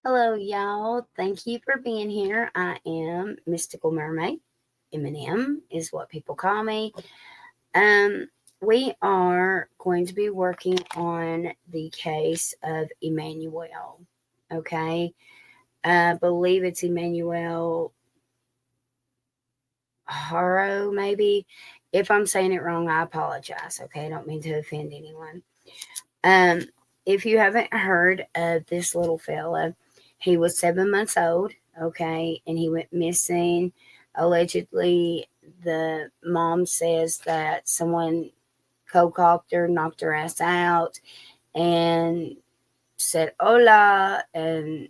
Hello, y'all. Thank you for being here. I am Mystical Mermaid. Eminem is what people call me. Um, we are going to be working on the case of Emmanuel. Okay, I believe it's Emmanuel Haro, maybe. If I'm saying it wrong, I apologize. Okay, I don't mean to offend anyone. Um, if you haven't heard of this little fella, he was 7 months old, okay, and he went missing. Allegedly, the mom says that someone co-cocked her, knocked her ass out, and said hola and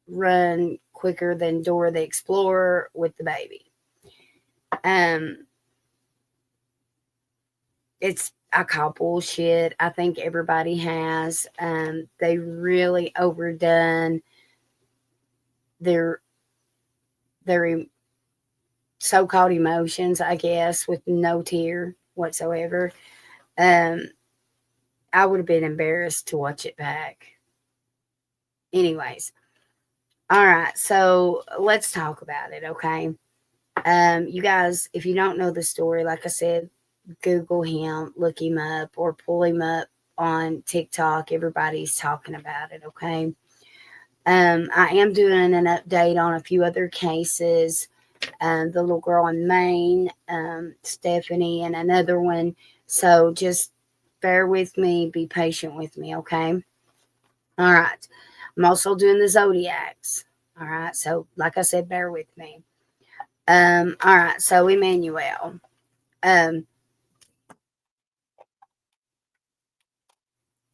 run quicker than Dora the Explorer with the baby. Um, it's I call bullshit. I think everybody has. They really overdone their their so-called emotions, I guess, with no tear whatsoever. Um, I would have been embarrassed to watch it back. Anyways, all right. So let's talk about it, okay? You guys, if you don't know the story, like I said, Google him, look him up, or pull him up on TikTok. Everybody's talking about it, okay? I am doing an update on a few other cases. The little girl in Maine, Stephanie, and another one. So just bear with me, be patient with me, okay? All right. I'm also doing the zodiacs. All right. So, like I said, bear with me. All right. So, Emmanuel. Um,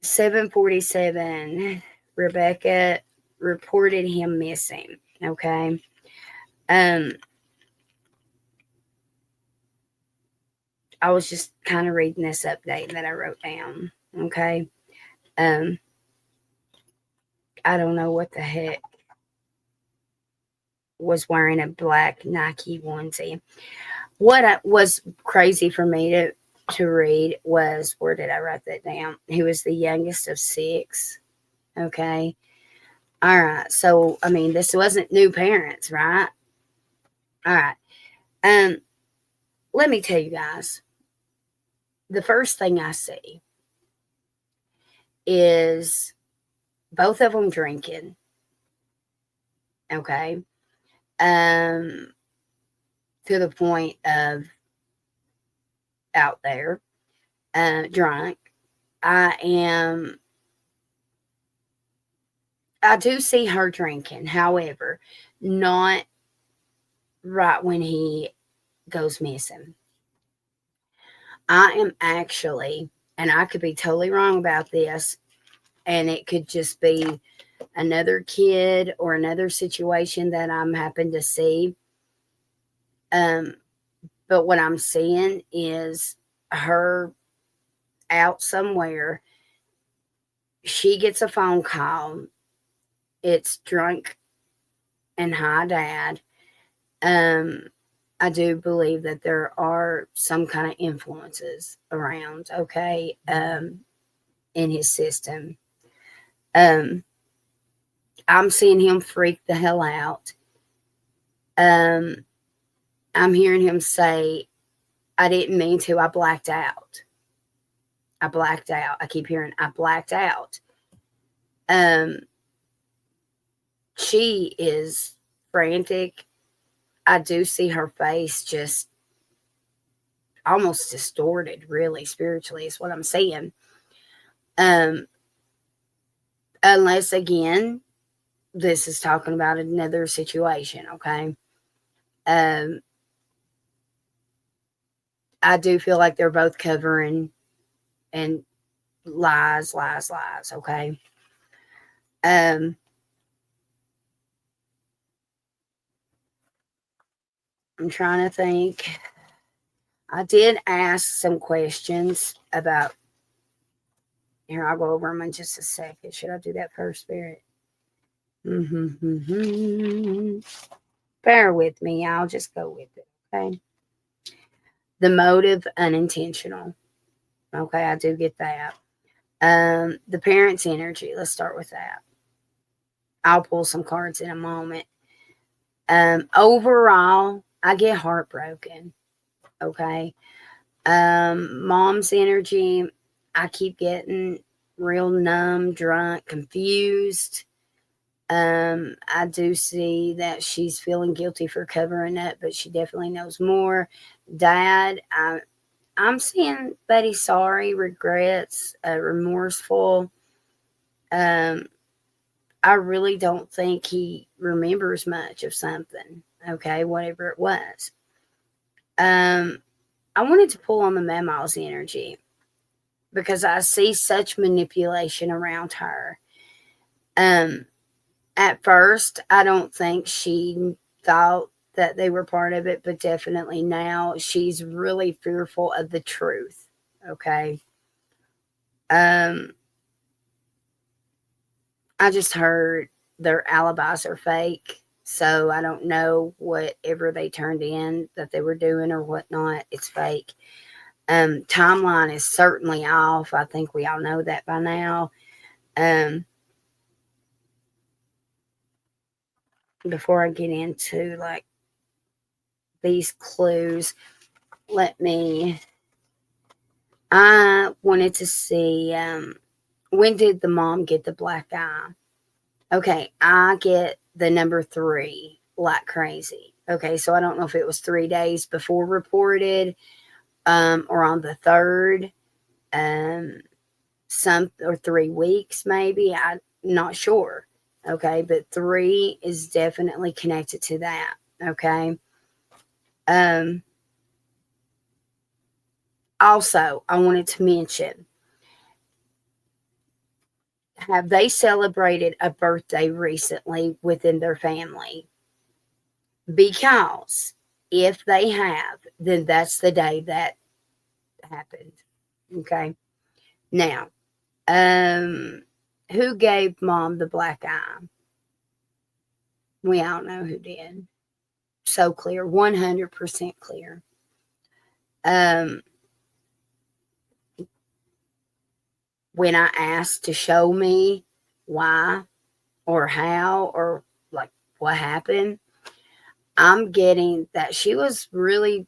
7:47. Rebecca reported him missing. Okay. Um, I was just kind of reading this update that I wrote down. Okay. Um, I don't know what the heck was wearing a black Nike onesie. What was crazy for me to read was, where did I write that down? He was the youngest of six. Okay. All right. So I mean, this wasn't new parents, right? All right. Um, let me tell you guys, the first thing I see is both of them drinking. Okay. Um, to the point of out there, drunk. I am I do see her drinking, however, not right when he goes missing. I am actually, and I could be totally wrong about this, and it could just be another kid or another situation that I'm happen to see. Um, but what I'm seeing is her out somewhere. She gets a phone call. It's drunk and high dad. Um, I do believe that there are some kind of influences around, okay, in his system. Um, I'm seeing him freak the hell out. Um, I'm hearing him say, I didn't mean to, I blacked out. I blacked out. I keep hearing, I blacked out. Um, she is frantic. I do see her face just almost distorted, really, spiritually, is what I'm saying. Um, unless, again, this is talking about another situation, okay? Um, I do feel like they're both covering and lies, lies, lies, okay? Um, I'm trying to think. I did ask some questions about, here, I'll go over them in just a second. Should I do that first, Spirit? Mm-hmm. Bear with me. I'll just go with it, okay? The motive, unintentional. Okay, I do get that. The parent's energy. Let's start with that. I'll pull some cards in a moment. Overall, I get heartbroken. Okay. Mom's energy, I keep getting real numb, drunk, confused. I do see that she's feeling guilty for covering up, but she definitely knows more. Dad, I'm seeing that he's sorry, regrets, remorseful. Um, I really don't think he remembers much of something. Okay, whatever it was. Um, I wanted to pull on the Mermaid's energy because I see such manipulation around her. Um, at first, I don't think she thought that they were part of it, but definitely now she's really fearful of the truth. Okay. Um, I just heard their alibis are fake. So I don't know whatever they turned in that they were doing or whatnot. It's fake. Timeline is certainly off. I think we all know that by now. Um, before I get into like these clues, let me. I wanted to see when did the mom get the black eye? Okay, I get the number 3 like crazy. Okay, so I don't know if it was 3 days before reported, or on the third, um, some or 3 weeks maybe. I'm not sure. Okay, but 3 is definitely connected to that. Okay. Um, Also, I wanted to mention, have they celebrated a birthday recently within their family? Because if they have, then that's the day that happened. Okay. Now, um, who gave mom the black eye? We all know who did. So clear, 100% clear. Um, when I asked to show me why or how or like what happened, I'm getting that she was really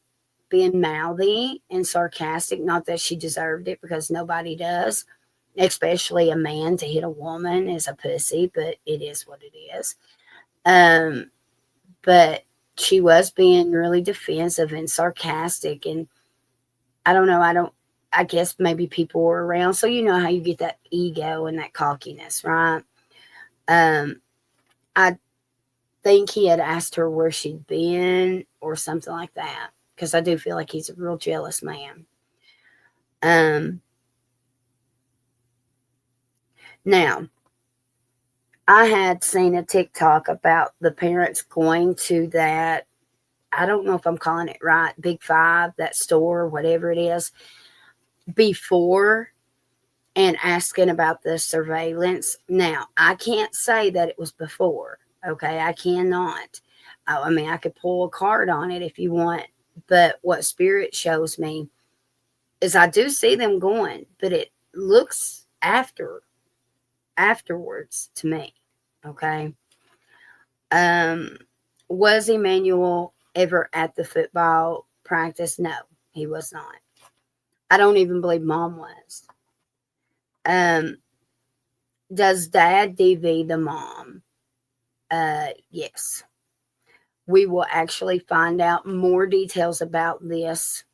being mouthy and sarcastic. Not that she deserved it because nobody does, especially a man to hit a woman is a pussy, but it is what it is. Um, but she was being really defensive and sarcastic, and I don't know. I guess maybe people were around, so you know how you get that ego and that cockiness, right? Um, I think he had asked her where she'd been or something like that, because I do feel like he's a real jealous man. Um, Now, I had seen a TikTok about the parents going to that. I don't know if I'm calling it right, Big Five, that store, whatever it is, before and asking about the surveillance. Now, I can't say that it was before. Okay, I cannot. I mean, I could pull a card on it if you want, but what spirit shows me is I do see them going, but it looks afterwards to me. Okay. Um, was Emmanuel ever at the football practice? No, he was not. I don't even believe mom was. Um, does dad DV the mom? Yes. We will actually find out more details about this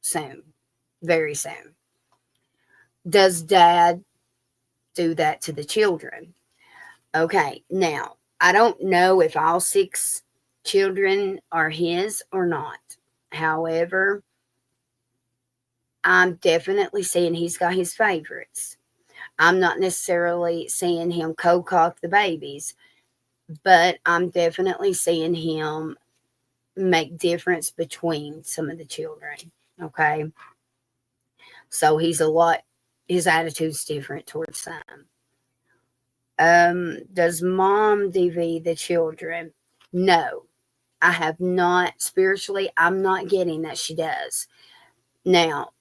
soon, very soon. Does dad do that to the children? Okay, now I don't know if all 6 children are his or not. However, I'm definitely seeing he's got his favorites. I'm not necessarily seeing him co-cock the babies, but I'm definitely seeing him make difference between some of the children. Okay. So he's a lot, his attitude's different towards some. Does mom DV the children? No, I have not spiritually, I'm not getting that she does. Now,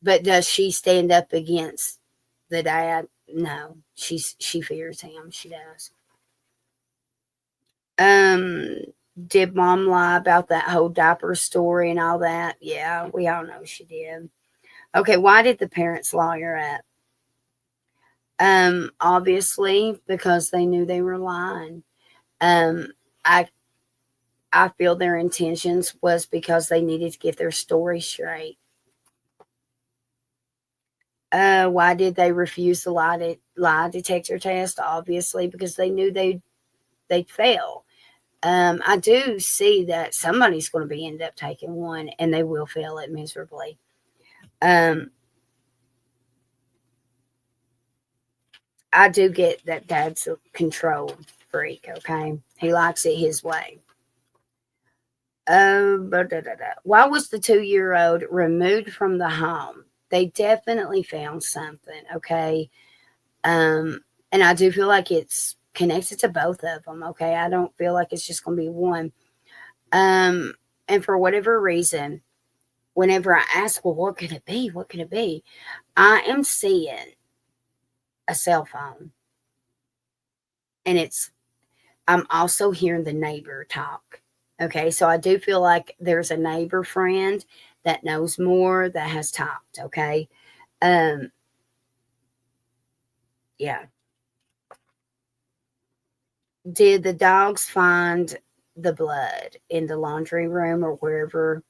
but does she stand up against the dad? No, she fears him. She does. Um, did mom lie about that whole diaper story and all that? Yeah, we all know she did. Okay, why did the parents lawyer up? Obviously because they knew they were lying. Um, I I feel their intentions was because they needed to get their story straight. Why did they refuse the lie detector test? Obviously because they knew they'd fail. I do see that somebody's going to be end up taking one, and they will fail it miserably. Um, I do get that Dad's a control freak. Okay, he likes it his way. Why was the 2-year-old removed from the home? They definitely found something. Okay, um, and I do feel like it's connected to both of them. Okay, I don't feel like it's just going to be one. Um, and for whatever reason, whenever I ask, well, what could it be? What could it be? I am seeing a cell phone, and I'm also hearing the neighbor talk. Okay, so I do feel like there's a neighbor friend that knows more that has talked. Okay, um, yeah. Did the dogs find the blood in the laundry room or wherever?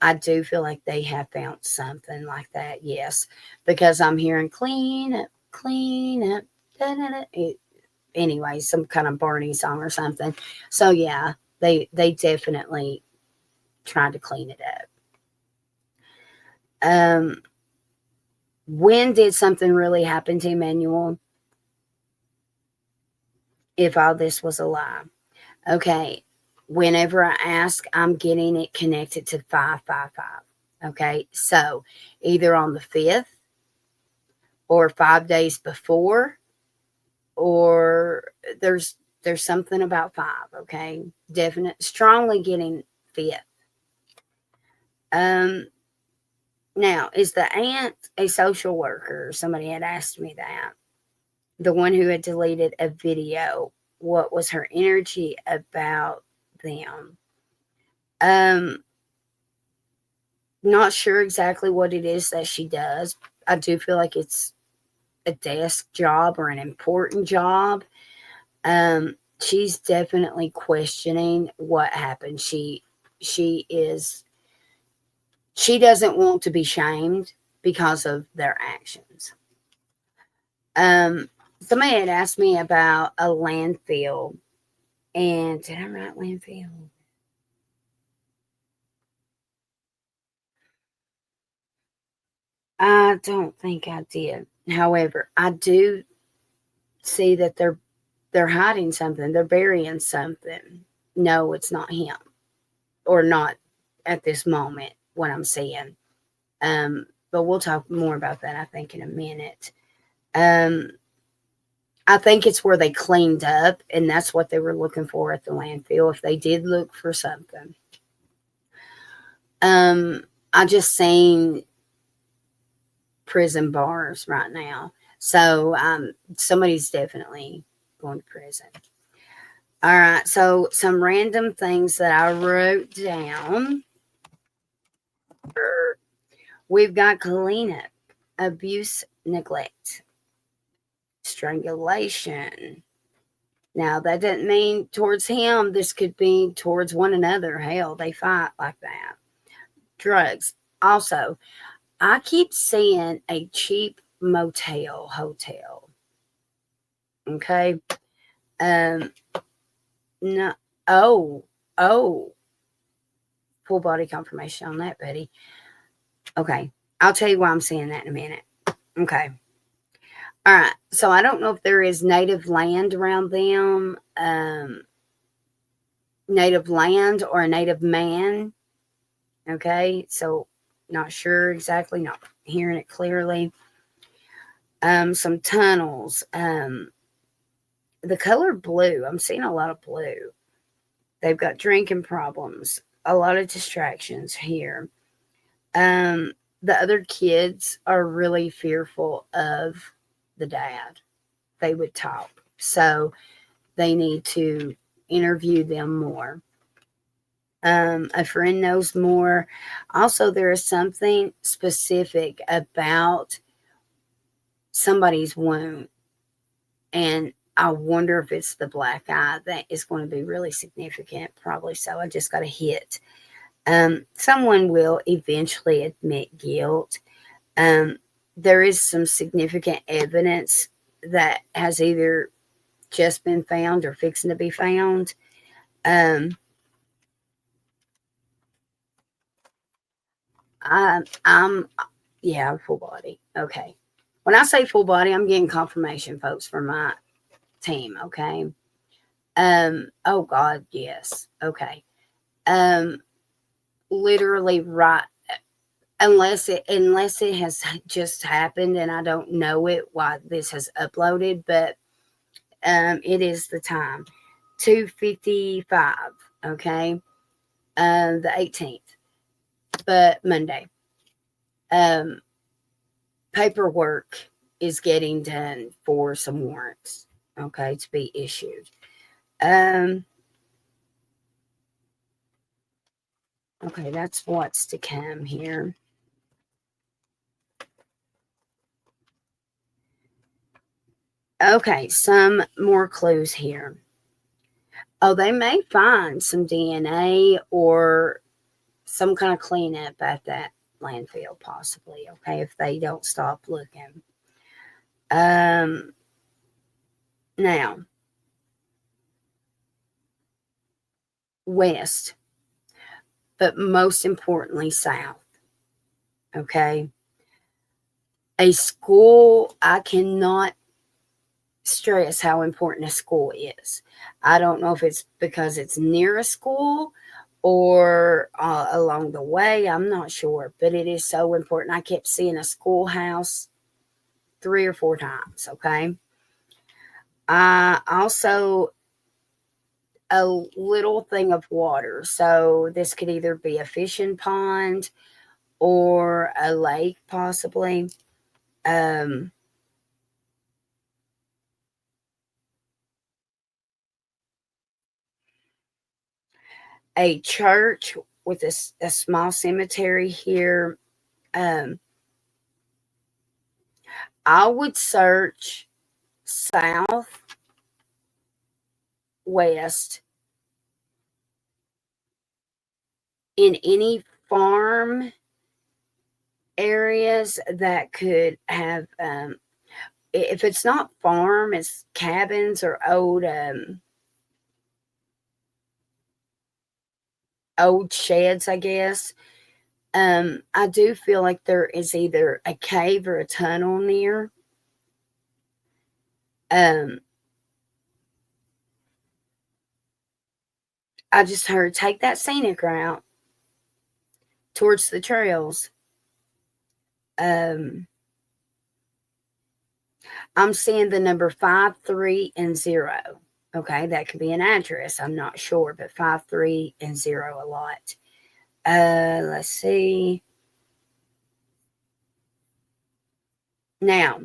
I do feel like they have found something like that. Yes, because I'm hearing clean up. Da, da, da. Anyway, some kind of Barney song or something. So yeah, they definitely tried to clean it up. Um, when did something really happen to Emmanuel? If all this was a lie, okay. Whenever I ask, I'm getting it connected to 555. Okay, so either on the 5th or 5 days before, or there's something about five. Okay, definite, strongly getting 5th. Um, Now, is the aunt a social worker? Somebody had asked me that. The one who had deleted a video. What was her energy about them? Um, Not sure exactly what it is that she does. I do feel like it's a desk job or an important job. She's definitely questioning what happened. She doesn't want to be shamed because of their actions. Um, Somebody had asked me about a landfill, and did I write landfill? I don't think I did. However, I do see that they're hiding something. They're burying something. No, it's not him, or not at this moment. What I'm seeing. But we'll talk more about that. I think in a minute. Um, I think it's where they cleaned up, and that's what they were looking for at the landfill. If they did look for something, um, I just seen prison bars right now, so somebody's definitely going to prison. All right, so some random things that I wrote down. We've got cleanup, abuse, neglect, strangulation. Now, that doesn't mean towards him. This could be towards one another. Hell, they fight like that. Drugs. Also, I keep seeing a cheap motel, hotel. Okay. Um, no. Oh, oh, full body confirmation on that, Betty. Okay. I'll tell you why I'm saying that in a minute. Okay. All right. So I don't know if there is native land around them, native land or a native man. Okay. So not sure exactly, not hearing it clearly. Some tunnels. The color blue. I'm seeing a lot of blue. They've got drinking problems, a lot of distractions here. Um, the other kids are really fearful of the dad. They would talk. So they need to interview them more. A friend knows more. Also, there is something specific about somebody's wound, and I wonder if it's the black eye that is going to be really significant. Probably so. I just got a hit. Someone will eventually admit guilt. There is some significant evidence that has either just been found or fixing to be found. I'm yeah, full body. Okay. When I say full body, I'm getting confirmation, folks, from my team. Okay. Oh God, yes. Okay. Um, Literally right. Unless it has just happened and I don't know it why this has uploaded, but it is the time 2:55. Okay. The 18th, but Monday. Um, Paperwork is getting done for some warrants, okay, to be issued. Um, okay, that's what's to come here. Okay, some more clues here. Oh, they may find some DNA or some kind of cleanup at that landfill, possibly, okay, if they don't stop looking. Now, west, but most importantly, south, okay? A school, I cannot stress how important a school is. I don't know if it's because it's near a school or along the way. I'm not sure, but it is so important. I kept seeing a schoolhouse 3 or 4 times. Okay. Also, a little thing of water. So this could either be a fishing pond or a lake, possibly. Um, a church with a small cemetery here. Um, I would search south, west, in any farm areas that could have, if it's not farm, it's cabins or old sheds, I guess. I do feel like there is either a cave or a tunnel near. Um, I just heard take that scenic route towards the trails. Um, I'm seeing the number 5, 3, and 0. Okay, that could be an address. I'm not sure, but 5, 3, and 0 a lot. Let's see. Now,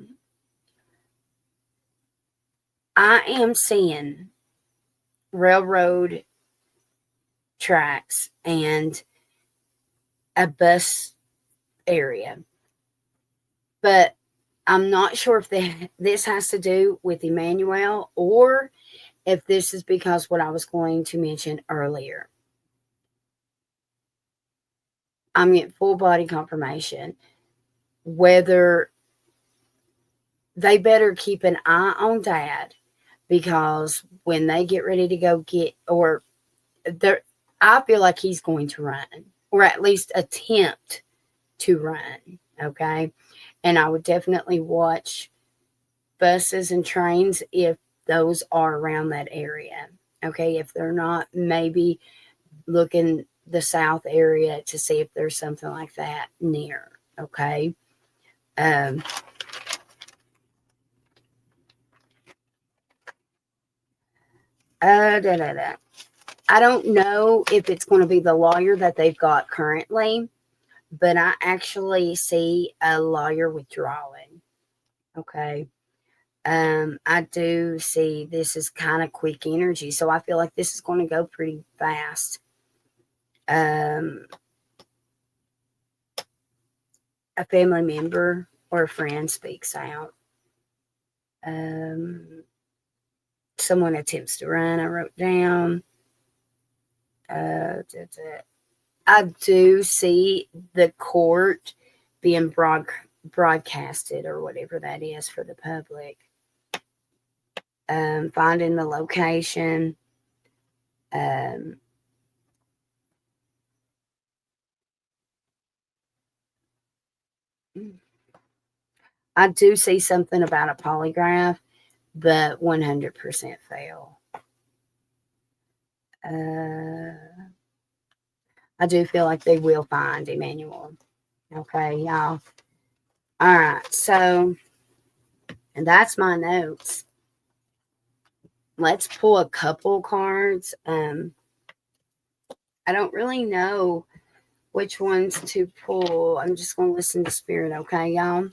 I am seeing railroad tracks and a bus area, but I'm not sure if this has to do with Emmanuel or if this is because what I was going to mention earlier. I'm getting full body confirmation. Whether they better keep an eye on dad because when they get ready to go get, or there, I feel like he's going to run or at least attempt to run. Okay. And I would definitely watch buses and trains if those are around that area. Okay. If they're not, maybe looking the south area to see if there's something like that near. Okay. Um, da, da, da. I don't know if it's going to be the lawyer that they've got currently, but I actually see a lawyer withdrawing. Okay. I do see this is kind of quick energy, so I feel like this is going to go pretty fast. A family member or a friend speaks out. Someone attempts to run, I wrote down. I do see the court being broadcasted or whatever that is for the public. Finding the location. I do see something about a polygraph, but 100% fail. I do feel like they will find Emmanuel. Okay, y'all. All right, so, and that's my notes. Let's pull a couple cards. I don't really know which ones to pull. I'm just going to listen to Spirit, okay, y'all?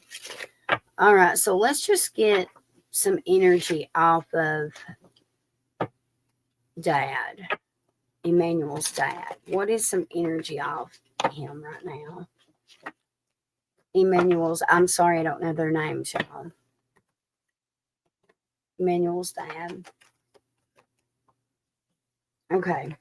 All right, so let's just get some energy off of Dad, Emmanuel's dad. What is some energy off him right now? Emmanuel's, I'm sorry, I don't know their names, y'all. Emmanuel's dad. Okay.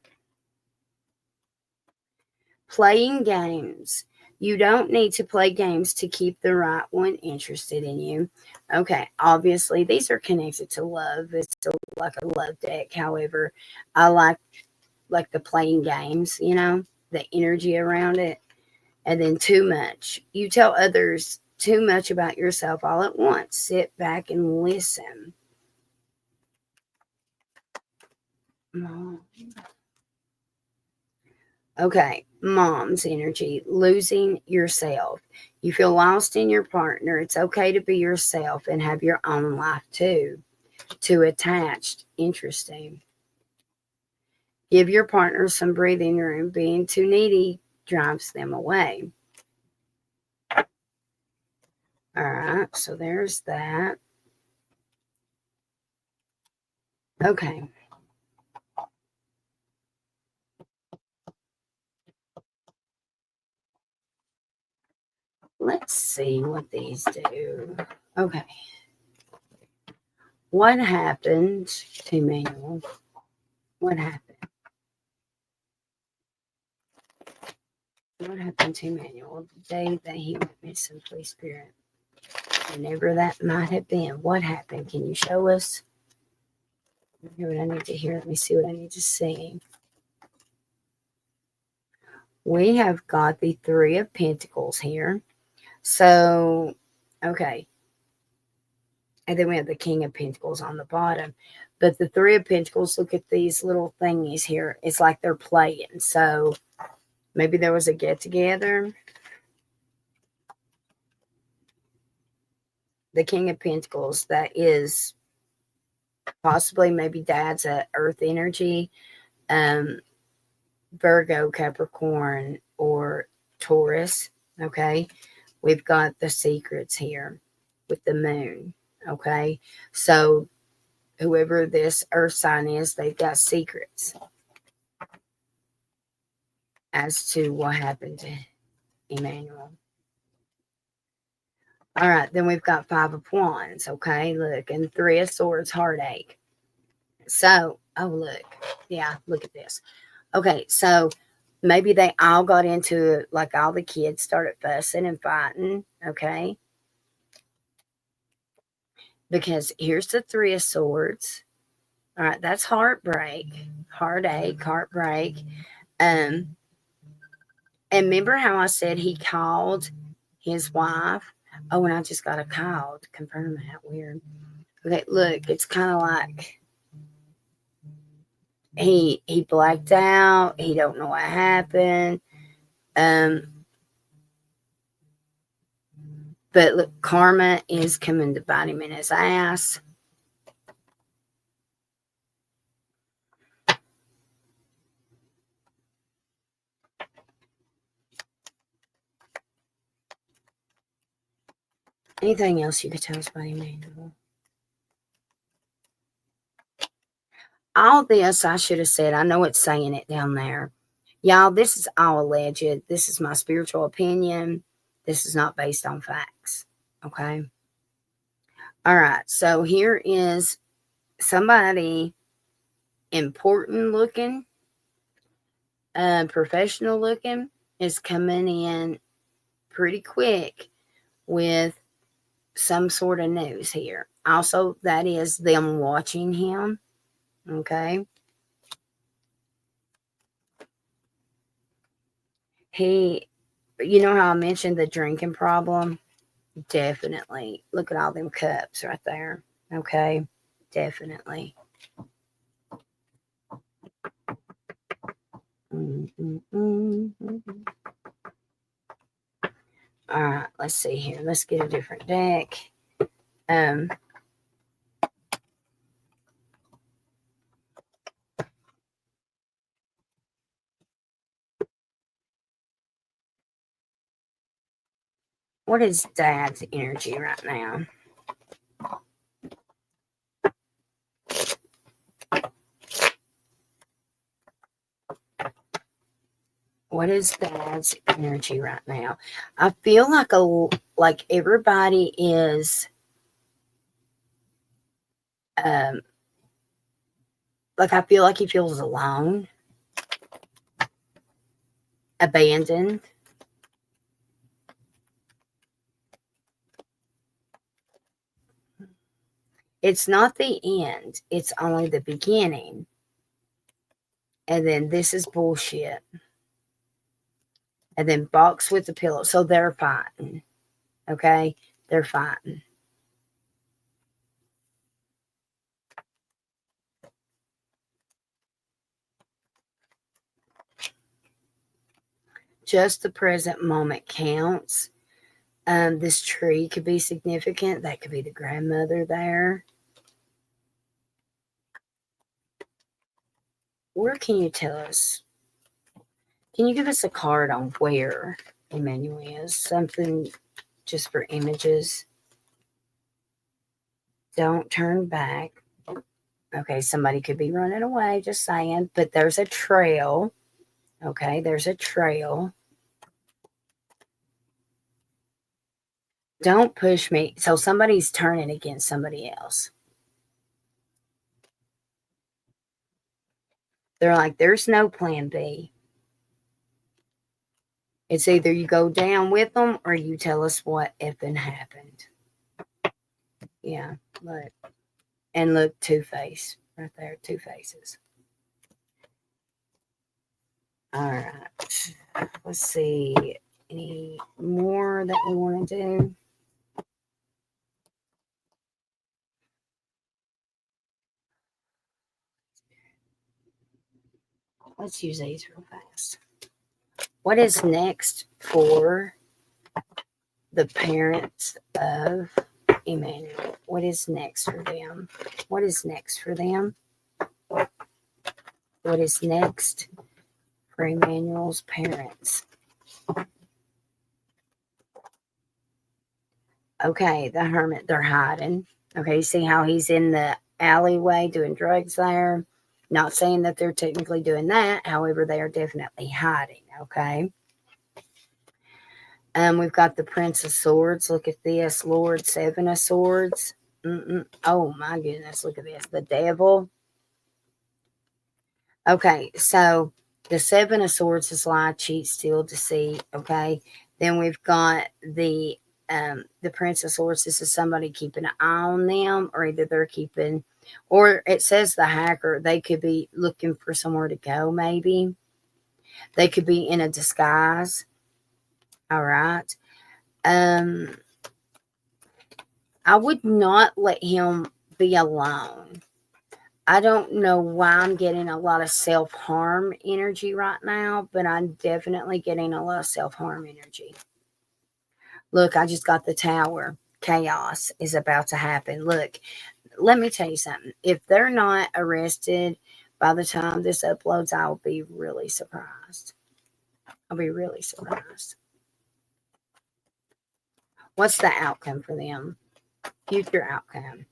Playing games. You don't need to play games to keep the right one interested in you. Okay, obviously these are connected to love. It's like a love deck. However, I like the playing games, you know, the energy around it. And then too much. You tell others too much about yourself all at once. Sit back and listen. Okay, mom's energy, losing yourself. You feel lost in your partner. It's okay to be yourself and have your own life too. Too attached, interesting. Give your partner some breathing room. Being too needy drives them away. All right, so there's that. Okay. Let's see what these do. Okay. What happened to Manuel? What happened? What happened to Manuel the day that he went missing, please, Spirit? Whenever that might have been. What happened? Can you show us? Hear what I need to hear. Let me see what I need to see. We have got the Three of Pentacles here. So, okay. And then we have the King of Pentacles on the bottom. But the Three of Pentacles, look at these little thingies here. It's like they're playing. So, maybe there was a get-together. The King of Pentacles, that is possibly maybe Dad's earth energy. Virgo, Capricorn, or Taurus. Okay. We've got the secrets here with the moon. Okay. So whoever this earth sign is, they've got secrets as to what happened to Emmanuel. All right. Then we've got Five of Wands. Okay. Look. And Three of Swords, heartache. So, oh, look. Yeah. Look at this. Okay. So maybe they all got into it, like all the kids started fussing and fighting, okay? Because here's the Three of Swords. All right, that's heartbreak, heartache, heartbreak. And remember how I said he called his wife? Oh, and I just got a call to confirm that. Weird. Okay, look, it's kind of like he blacked out. He don't know what happened. But look, karma is coming to bite him in his ass. Anything else you could tell us about Emmanuel? All this, I should have said, I know it's saying it down there. Y'all, this is all alleged. This is my spiritual opinion. This is not based on facts. Okay. All right. So here is somebody important looking, professional looking, is coming in pretty quick with some sort of news here. Also, that is them watching him. Okay. You know how I mentioned the drinking problem? Definitely. Look at all them cups right there. Okay. Definitely. All right. Let's see here. Let's get a different deck. Um, what is Dad's energy right now? What is Dad's energy right now? I feel like everybody is um like I feel like he feels alone, abandoned. It's not the end, it's only the beginning. And then this is bullshit. And then box with the pillow. So they're fighting. Okay? They're fighting. Just the present moment counts. This tree could be significant. That could be the grandmother there. Where can you tell us? Can you give us a card on where Emmanuel is? Something just for images. Don't turn back. Okay, somebody could be running away, just saying. But there's a trail. Okay, there's a trail. Don't push me. So somebody's turning against somebody else. They're like, there's no plan B. It's either you go down with them or you tell us what effing happened. Yeah, look. And look, Two-Face right there, Two Faces. All right. Let's see. Any more that we want to do? Let's use these real fast. What is next for the parents of Emmanuel? What is next for them? What is next for them? What is next for Emmanuel's parents? Okay, the hermit, they're hiding. Okay, see how he's in the alleyway doing drugs there? Not saying that they're technically doing that. However, they are definitely hiding. Okay. We've got the Prince of Swords. Look at this. Lord, Seven of Swords. Oh my goodness. Look at this. The Devil. Okay. So the Seven of Swords is lie, cheat, steal, deceit. Okay. Then we've got the Prince of Swords. This is somebody keeping an eye on them, or either they're keeping, or it says the hacker. They could be looking for somewhere to go, maybe. They could be in a disguise. All right. I would not let him be alone. I don't know why I'm getting a lot of self harm energy right now, but I'm definitely getting a lot of self harm energy. Look, I just got the tower. Chaos is about to happen. Look, let me tell you something. If they're not arrested by the time this uploads, I'll be really surprised. I'll be really surprised. What's the outcome for them? Future outcome.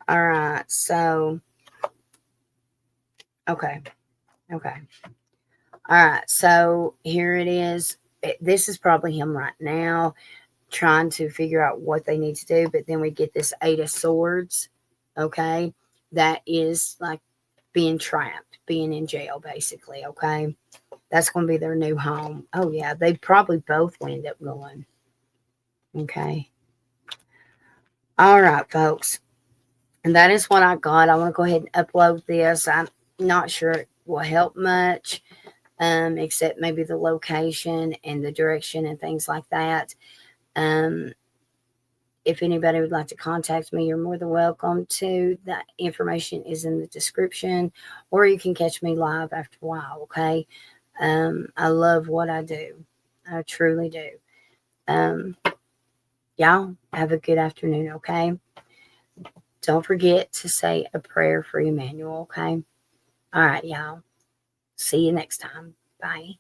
All right. So Okay. Okay. All right. So here it is. This is probably him right now trying to figure out what they need to do. But then we get this Eight of Swords. Okay. That is like being trapped, being in jail, basically. Okay. That's going to be their new home. Oh, yeah. They probably both will end up going. Okay. All right, folks. And that is what I got. I want to go ahead and upload this. I'm not sure it will help much, except maybe the location and the direction and things like that. Um, if anybody would like to contact me, you're more than welcome to. That information is in the description, or you can catch me live after a while. Okay. I love what I do. I truly do. Um, y'all have a good afternoon. Okay. Don't forget to say a prayer for Emmanuel. Okay. All right, y'all. See you next time. Bye.